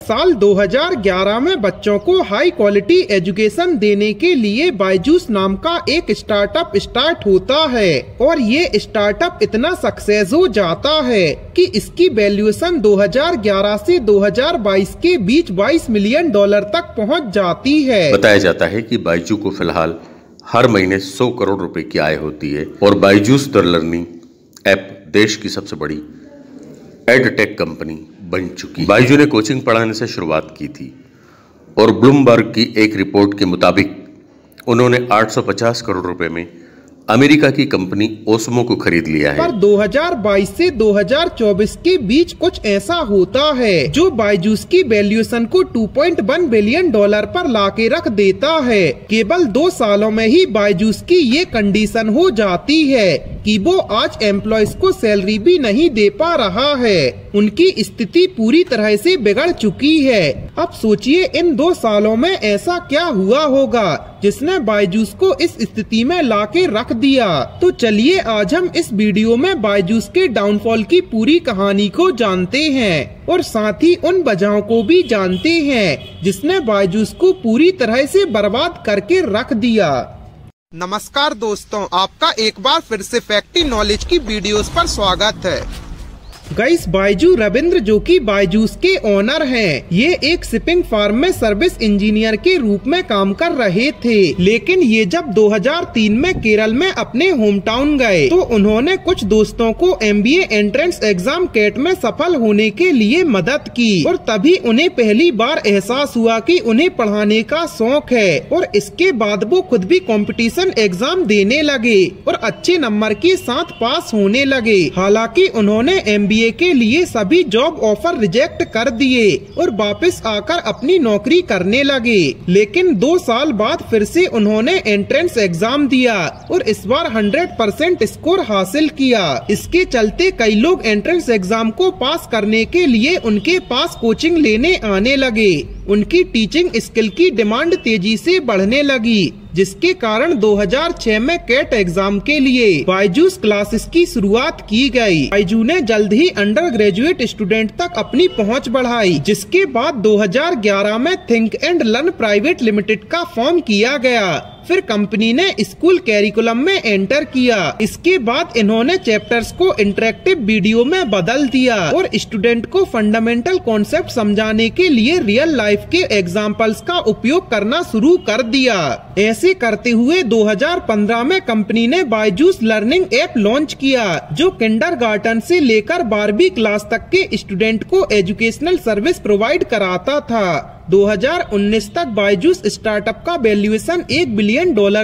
साल 2011 में बच्चों को हाई क्वालिटी एजुकेशन देने के लिए बायजूस नाम का एक स्टार्टअप स्टार्ट होता है और ये स्टार्टअप इतना सक्सेस हो जाता है कि इसकी वैल्यूएशन 2011 से 2022 के बीच $22 मिलियन तक पहुंच जाती है। बताया जाता है कि बायजू को फिलहाल हर महीने 100 करोड़ रुपए की आय होती है और बायजूस द लर्निंग ऐप देश की सबसे बड़ी एडटेक कंपनी बन चुकी। बायजू ने कोचिंग पढ़ाने से शुरुआत की थी और ब्लूमबर्ग की एक रिपोर्ट के मुताबिक उन्होंने 850 करोड़ रुपए में अमेरिका की कंपनी ओसमो को खरीद लिया है। पर 2022 से 2024 के बीच कुछ ऐसा होता है जो बायजूस की वैल्यूएशन को $2.1 बिलियन पर लाके रख देता है। केवल 2 सालों में ही बायजूस की ये कंडीशन हो जाती है कि वो आज एम्प्लॉयज को सैलरी भी नहीं दे पा रहा है। उनकी स्थिति पूरी तरह से बिगड़ चुकी है। अब सोचिए इन 2 सालों में ऐसा क्या हुआ होगा जिसने बायजूस को इस स्थिति में लाके रख दिया। तो चलिए आज हम इस वीडियो में बायजूस के डाउनफॉल की पूरी कहानी को जानते हैं और साथ ही उन वजहों को भी जानते हैं जिसने बायजूस को पूरी तरह से बर्बाद करके रख दिया। नमस्कार दोस्तों, आपका एक बार फिर से फैक्टी नॉलेज की वीडियोस पर स्वागत है। गाइस, बायजू रविंद्र जो कि बायजूस के ओनर हैं, ये एक शिपिंग फार्म में सर्विस इंजीनियर के रूप में काम कर रहे थे। लेकिन ये जब 2003 में केरल में अपने होम टाउन गए तो उन्होंने कुछ दोस्तों को MBA एंट्रेंस एग्जाम कैट में सफल होने के लिए मदद की और तभी उन्हें पहली बार एहसास हुआ कि उन्हें पढ़ाने का शौक है और इसके बाद वो खुद भी कंपटीशन एग्जाम देने लगे और अच्छे नंबर के साथ पास होने लगे। हालांकि उन्होंने MBA के लिए सभी जॉब ऑफर रिजेक्ट कर दिए और वापस आकर अपनी नौकरी करने लगे। लेकिन 2 साल बाद फिर से उन्होंने एंट्रेंस एग्जाम दिया और इस बार 100% स्कोर हासिल किया। इसके चलते कई लोग एंट्रेंस एग्जाम को पास करने के लिए उनके पास कोचिंग लेने आने लगे। उनकी टीचिंग स्किल की डिमांड तेजी से बढ़ने लगी, जिसके कारण 2006 में कैट एग्जाम के लिए बायजूस क्लासेस की शुरुआत की गई। बायजू ने जल्द ही अंडर ग्रेजुएट स्टूडेंट तक अपनी पहुंच बढ़ाई, जिसके बाद 2011 में think and learn private limited का फॉर्म किया गया। फिर कंपनी ने स्कूल कैरिकुलम में एंटर किया। इसके बाद इन्होंने चैप्टर्स को इंटरेक्टिव वीडियो में बदल दिया और स्टूडेंट को फंडामेंटल कॉन्सेप्ट समझाने के लिए रियल लाइफ के एग्जाम्पल्स का उपयोग करना शुरू कर दिया। ऐसे करते हुए 2015 में कंपनी ने बायजूस लर्निंग ऐप लॉन्च किया, जो किंडरगार्टन से लेकर 12वीं क्लास तक के स्टूडेंट को एजुकेशनल सर्विस प्रोवाइड कराता था। 2019 तक बायजूस स्टार्टअप का वैल्यूएशन $1 बिलियन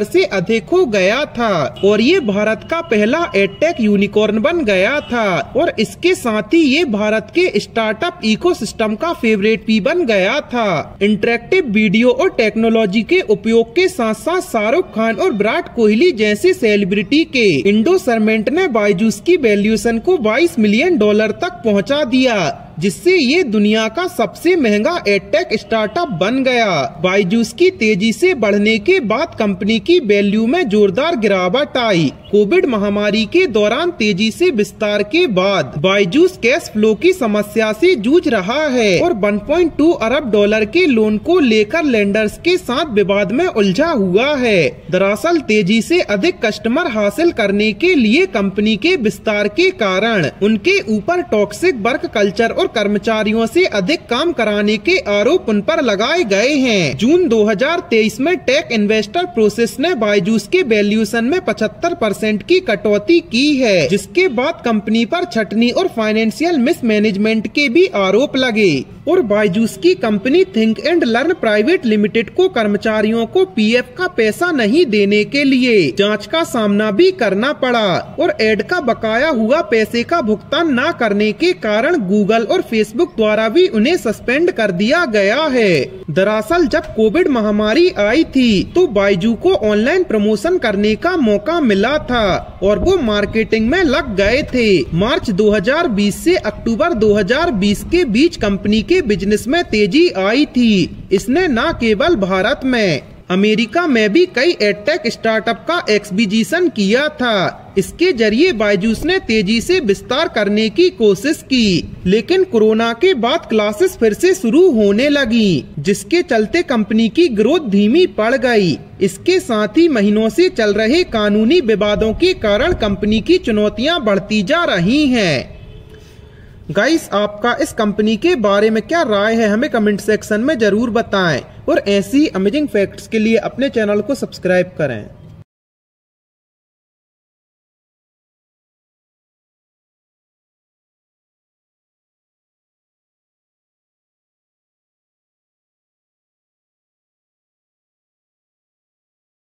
से अधिक हो गया था और ये भारत का पहला एडटेक यूनिकॉर्न बन गया था और इसके साथ ही ये भारत के स्टार्टअप इकोसिस्टम का फेवरेट भी बन गया था। इंटरेक्टिव वीडियो और टेक्नोलॉजी के उपयोग के साथ साथ शाहरुख खान और विराट कोहली जैसे सेलिब्रिटी के एंडोर्समेंट ने बायजूस की वैल्यूएशन को $22 मिलियन तक पहुँचा दिया, जिससे ये दुनिया का सबसे महंगा एडटेक स्टार्टअप बन गया। बायजूस की तेजी से बढ़ने के बाद कंपनी की वैल्यू में जोरदार गिरावट आई। कोविड महामारी के दौरान तेजी से विस्तार के बाद बायजूस कैश फ्लो की समस्या से जूझ रहा है और $1.2 अरब के लोन को लेकर लेंडर्स के साथ विवाद में उलझा हुआ है। दरअसल तेजी से अधिक कस्टमर हासिल करने के लिए कंपनी के विस्तार के कारण उनके ऊपर टॉक्सिक वर्क कल्चर और कर्मचारियों से अधिक काम कराने के आरोप उन पर लगाए गए हैं। जून 2023 में टेक इन्वेस्टर प्रोसेस ने बायजूस के वैल्यूएशन में 75% की कटौती की है, जिसके बाद कंपनी पर छटनी और फाइनेंशियल मिसमैनेजमेंट के भी आरोप लगे और बायजूस की company think and learn private limited को कर्मचारियों को PF का पैसा नहीं देने के लिए जांच का सामना भी करना पड़ा और एड का बकाया हुआ पैसे का भुगतान न करने के कारण गूगल और फेसबुक द्वारा भी उन्हें सस्पेंड कर दिया गया है। दरअसल जब कोविड महामारी आई थी तो बायजू को ऑनलाइन प्रमोशन करने का मौका मिला था और वो मार्केटिंग में लग गए थे। मार्च 2020 से अक्टूबर 2020 के बीच कंपनी के बिजनेस में तेजी आई थी। इसने न केवल भारत में अमेरिका में भी कई एडटेक स्टार्टअप का एक्सबिजिशन किया था। इसके जरिए बायजूस ने तेजी से विस्तार करने की कोशिश की, लेकिन कोरोना के बाद क्लासेस फिर से शुरू होने लगी, जिसके चलते कंपनी की ग्रोथ धीमी पड़ गई। इसके साथ ही महीनों से चल रहे कानूनी विवादों के कारण कंपनी की चुनौतियां बढ़ती जा रही हैं। गाइस, आपका इस कंपनी के बारे में क्या राय है, हमें कमेंट सेक्शन में जरूर बताएं और ऐसी अमेजिंग फैक्ट्स के लिए अपने चैनल को सब्सक्राइब करें।